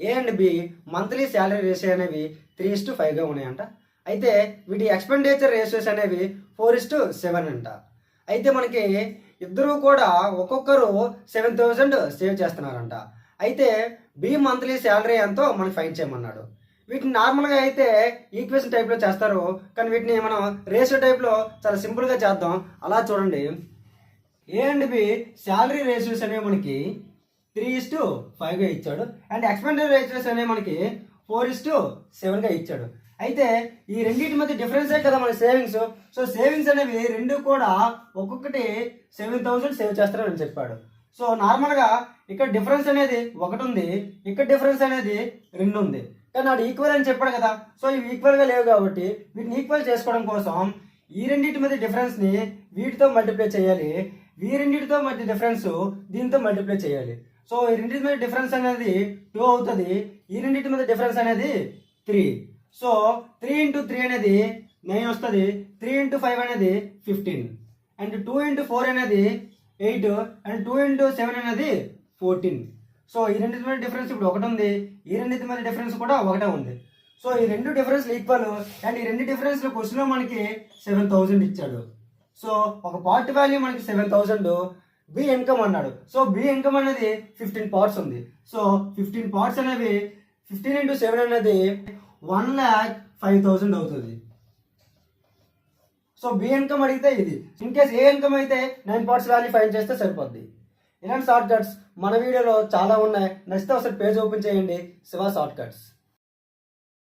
A and B monthly salary ratio అనేవి 3:5గా ఉన్నాయంట. అయితే వీటి ఎక్స్పెండిచర్ రేషియోస్ అనేవి 4:7 అంట. అయితే మనకి ఇద్దరు కూడా ఒక్కొక్కరు 7,000 సేవ్ చేస్తున్నారంట. అయితే బి మంత్లీ శాలరీ ఎంతో మనకి ఫైండ్ చేయమన్నాడు. వీటిని నార్మల్గా అయితే ఈక్వేషన్ టైప్లో చేస్తారు, కానీ వీటిని మనం రేషియో టైప్లో చాలా సింపుల్గా చేద్దాం. అలా చూడండి, A and B salary ratios అనేవి మనకి 3:5గా ఇచ్చాడు, అండ్ ఎక్స్పెండిచర్ రేషియోస్ అనేవి మనకి 4:7గా ఇచ్చాడు. అయితే ఈ రెండింటి మధ్య డిఫరెన్సే కదా మన సేవింగ్స్. సో సేవింగ్స్ అనేవి రెండు కూడా ఒక్కొక్కటి 7,000 సేవ్ చేస్తారని చెప్పాడు. సో నార్మల్గా ఇక్కడ డిఫరెన్స్ అనేది 1 ఉంది, ఇక్కడ డిఫరెన్స్ అనేది 2 ఉంది, కానీ నాడు ఈక్వల్ అని చెప్పాడు కదా. సో ఇవి ఈక్వల్గా లేవు కాబట్టి వీటిని ఈక్వల్ చేసుకోవడం కోసం ఈ రెండింటి మధ్య డిఫరెన్స్ని వీటితో మల్టిప్లై చేయాలి, ఈ రెండింటితో మధ్య డిఫరెన్స్ దీంతో మల్టిప్లై చేయాలి. సో ఈ రెండింటి మధ్య డిఫరెన్స్ అనేది 2 అవుతుంది, ఈ రెండింటి మధ్య డిఫరెన్స్ అనేది 3. సో 3 × 3 అనేది 9 వస్తుంది, 3 × 5 అనేది 15, అండ్ 2 × 4 అనేది 8, అండ్ 2 × 7 అనేది 14. సో ఈ రెండింటి మధ్య డిఫరెన్స్ ఇప్పుడు 1 ఉంది, ఈ రెండింటి మధ్య డిఫరెన్స్ కూడా 1 ఉంది. సో ఈ రెండు డిఫరెన్స్ ఈక్వల్, అండ్ ఈ రెండు డిఫరెన్స్ క్వశ్చన్లో మనకి 7,000 ఇచ్చాడు. సో ఒక పార్ట్ వాల్యూ మనకి 7,000, బి ఇన్కమ్ అన్నాడు. సో బి ఇన్కమ్ అనేది 15 పార్ట్స్ ఉంది. సో 15 పార్ట్స్ అనేవి 15 × 7 అనేది 1,05,000 అవుతుంది. సో బి ఇన్కమ్ అడిగితే ఇది. ఇన్ కేస్ ఏ ఇన్కమ్ అయితే 9 పార్ట్స్ వాల్యూ ఫైండ్ చేస్తే సరిపోద్ది. ఇలాంటి షార్ట్ కట్స్ మన వీడియోలో చాలా ఉన్నాయి, నచ్చితే ఒకసారి పేజ్ ఓపెన్ చేయండి, శివ షార్ట్ కట్స్.